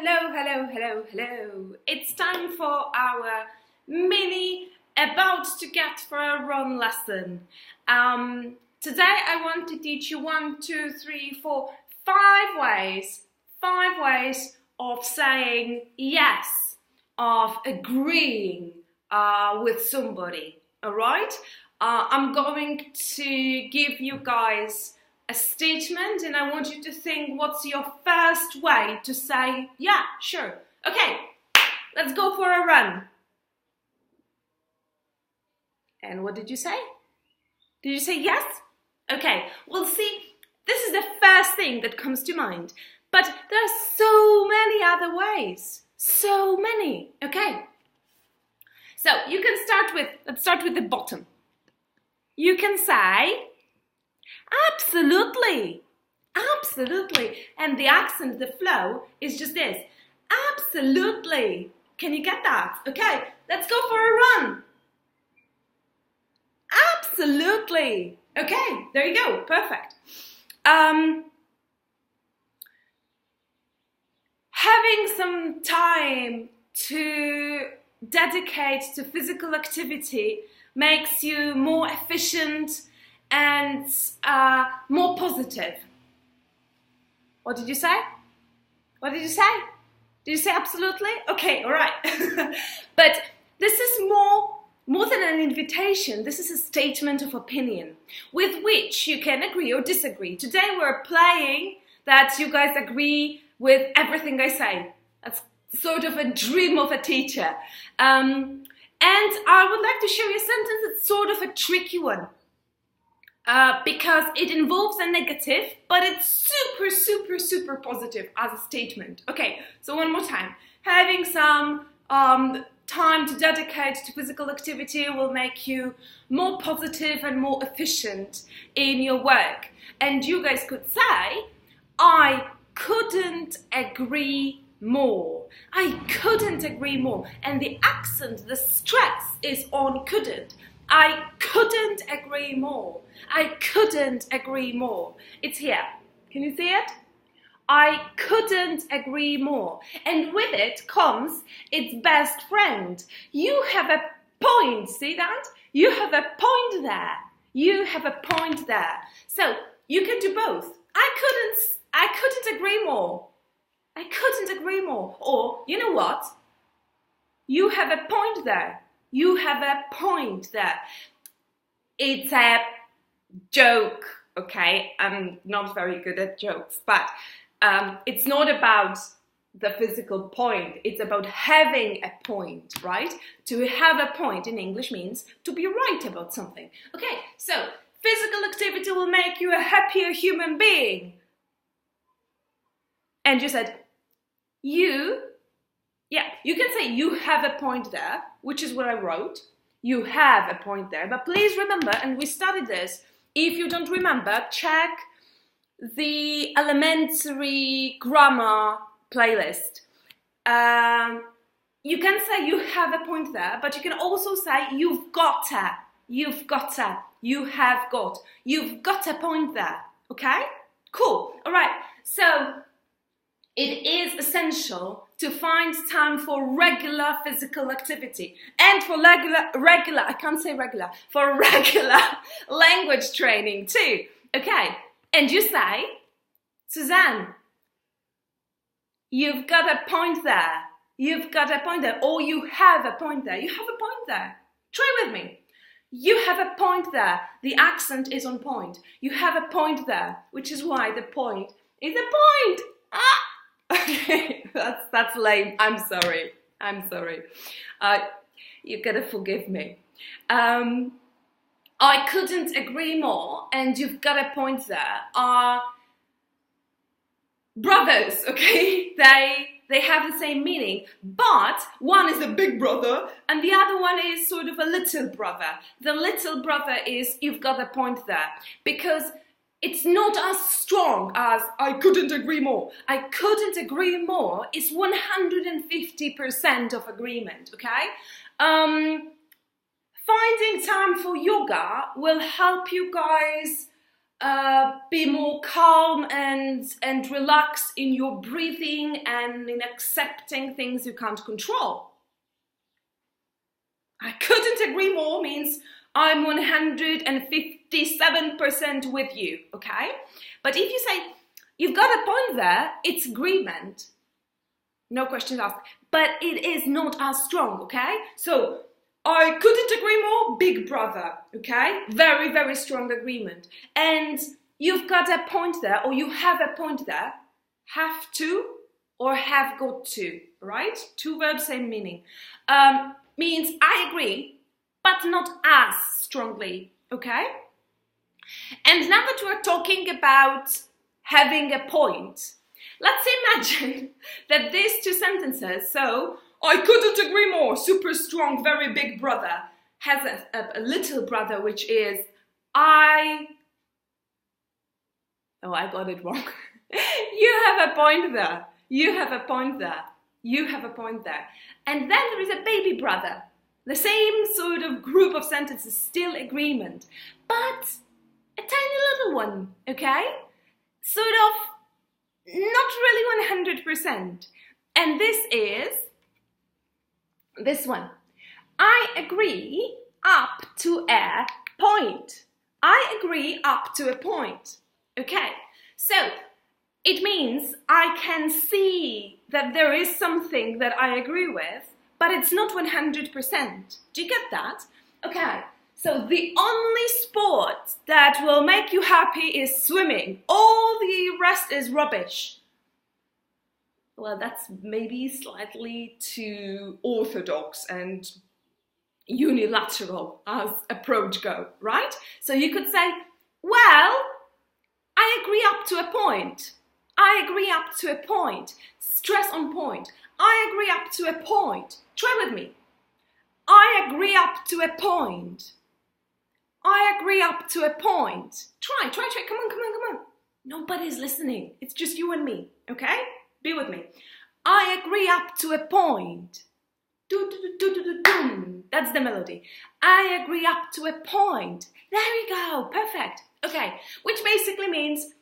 hello. It's time for our mini about to get for a run lesson. Today I want to teach you 5 ways of saying yes, of agreeing with somebody, all right? I'm going to give you guys a statement and I want you to think what's your first way to say, yeah, sure. Okay, let's go for a run. And what did you say? Did you say yes? Okay, well see, this is the first thing that comes to mind. But there are so many other ways. So many, okay? So you can let's start with the bottom. You can say, absolutely, and the accent, the flow is just this, absolutely. Can you get that? Okay, let's go for a run. Absolutely. Okay, there you go, perfect. Having some time to dedicate to physical activity makes you more efficient and more positive. What did you say? What did you say? Did you say absolutely? Okay, all right. But this is more than an invitation. This is a statement of opinion with which you can agree or disagree. Today we're playing that you guys agree with everything I say. That's sort of a dream of a teacher. And I would like to show you a sentence that's sort of a tricky one. Because it involves a negative, but it's super positive as a statement. Okay, so one more time. Having some time to dedicate to physical activity will make you more positive and more efficient in your work. And you guys could say, I couldn't agree more. I couldn't agree more. And the accent, the stress is on couldn't. I couldn't agree more. I couldn't agree more. It's here. Can you see it? I couldn't agree more. And with it comes its best friend. You have a point. See that? You have a point there. You have a point there. So you can do both. I couldn't agree more. I couldn't agree more. Or, you know what? You have a point there. You have a point there. It's a joke, okay? I'm not very good at jokes, but it's not about the physical point. It's about having a point, right? To have a point in English means to be right about something. Okay, so physical activity will make you a happier human being. And you said, you can say you have a point there, which is what I wrote. You have a point there. But please remember, and we studied this, if you don't remember, check the elementary grammar playlist. You can say you have a point there, but you can also say you've got a, you have got, you've got a point there. Okay? Cool. All right. So it is essential to find time for regular physical activity and for for regular language training too. Okay, and you say, Suzanne, you've got a point there. You've got a point there, or you have a point there. You have a point there. Try with me. You have a point there. The accent is on point. You have a point there, which is why the point is a point. Ah! Okay, that's lame. I'm sorry. You gotta forgive me. I couldn't agree more, and you've got a point there. Are brothers, okay? They have the same meaning, but one is a big brother, and the other one is sort of a little brother. The little brother is you've got a point there, because it's not as strong as I couldn't agree more. I couldn't agree more is 150% of agreement, okay? Finding time for yoga will help you guys be more calm and relax in your breathing and in accepting things you can't control. I couldn't agree more means I'm 157% with you, okay? But if you say, you've got a point there, it's agreement. No questions asked. But it is not as strong, okay? So, I couldn't agree more, big brother, okay? Very, very strong agreement. And you've got a point there, or you have a point there. Have to or have got to, right? Two verbs, same meaning. Means I agree, but not as strongly, okay? And now that we're talking about having a point, let's imagine that these two sentences, so I couldn't agree more, super strong, very big brother, has a little brother, which is I got it wrong. You have a point there. You have a point there. You have a point there. And then there is a baby brother. The same sort of group of sentences, still agreement, but a tiny little one, okay? Sort of not really 100%. And this is this one. I agree up to a point. I agree up to a point. Okay, so it means I can see that there is something that I agree with, but it's not 100%. Do you get that? Okay, so the only sport that will make you happy is swimming. All the rest is rubbish. Well, that's maybe slightly too orthodox and unilateral as approach go, right? So you could say, well, I agree up to a point. I agree up to a point. Stress on point. I agree up to a point. Try with me. I agree up to a point. I agree up to a point. Try. Come on. Nobody's listening. It's just you and me, okay? Be with me. I agree up to a point. That's the melody. I agree up to a point. There we go. Perfect. Okay. Which basically means,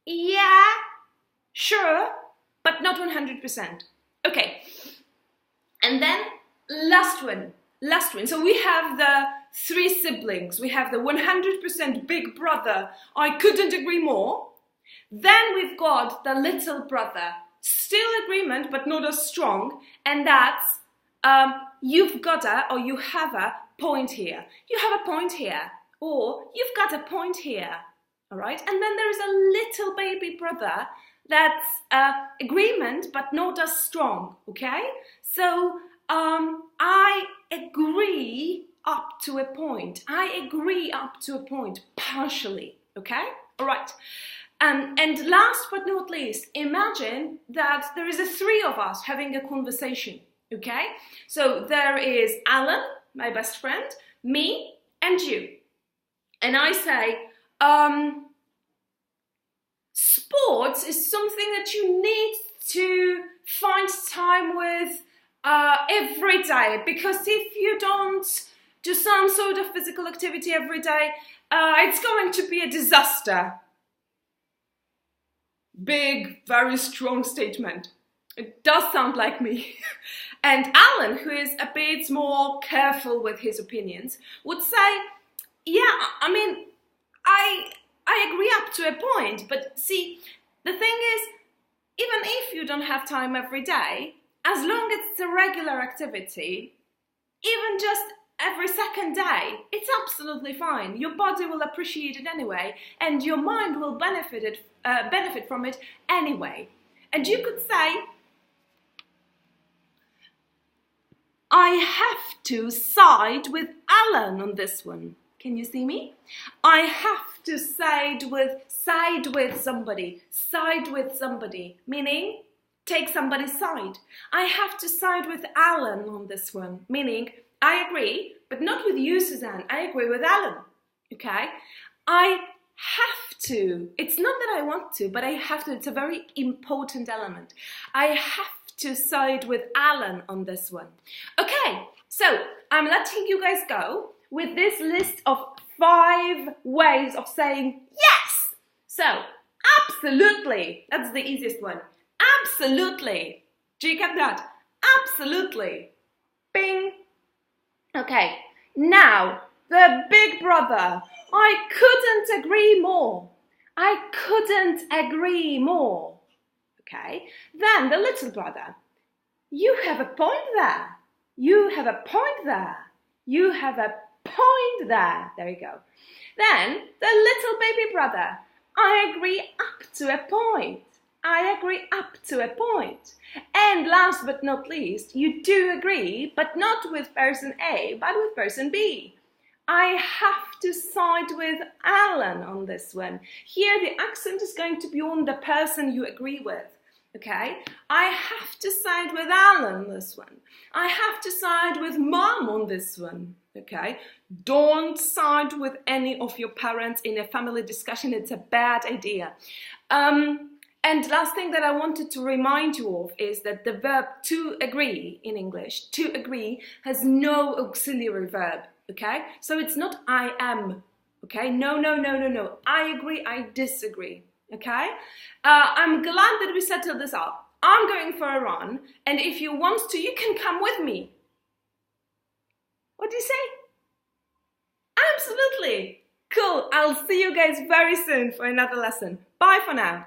yeah, sure, but not 100%. Okay. And then last one. So we have the three siblings. We have the 100% big brother. I couldn't agree more. Then we've got the little brother, still agreement, but not as strong. And that's, you've got a, or you have a point here. You have a point here, or you've got a point here. All right. And then there is a little baby brother that's agreement, but not as strong. Okay. So, I agree up to a point. I agree up to a point, partially. Okay. All right. And last but not least, imagine that there is a three of us having a conversation, okay? So there is Alan, my best friend, me, and you. And I say, sports is something that you need to find time with every day, because if you don't do some sort of physical activity every day, it's going to be a disaster. Big, very strong statement. It does sound like me. And Alan, who is a bit more careful with his opinions, would say, yeah, I mean, I agree up to a point, but see, the thing is, even if you don't have time every day, as long as it's a regular activity, even just every second day, it's absolutely fine. Your body will appreciate it anyway, and your mind will benefit from it anyway. And you could say, I have to side with Alan on this one. Can you see me? I have to side with somebody, meaning take somebody's side. I have to side with Alan on this one, meaning I agree, but not with you, Suzanne. I agree with Alan, okay? I have to. It's not that I want to, but I have to. It's a very important element. I have to side with Alan on this one. Okay, so I'm letting you guys go with this list of 5 ways of saying yes So, absolutely. That's the easiest one. Absolutely. Do you get that? Absolutely. Bing. Okay. Now, the big brother. I couldn't agree more. I couldn't agree more. Okay. Then the little brother. You have a point there. You have a point there. You have a point there. There you go. Then the little baby brother. I agree up to a point. I agree up to a point. And last but not least, you do agree, but not with person A, but with person B. I have to side with Alan on this one. Here the accent is going to be on the person you agree with. Okay, I have to side with Alan on this one. I have to side with Mom on this one. Okay, don't side with any of your parents in a family discussion. It's a bad idea. And last thing that I wanted to remind you of is that the verb to agree in English, to agree, has no auxiliary verb. Okay, so it's not I am. Okay, no. I agree, I disagree. Okay, I'm glad that we settled this up. I'm going for a run, and if you want to, you can come with me. What do you say? Absolutely. Cool. I'll see you guys very soon for another lesson. Bye for now.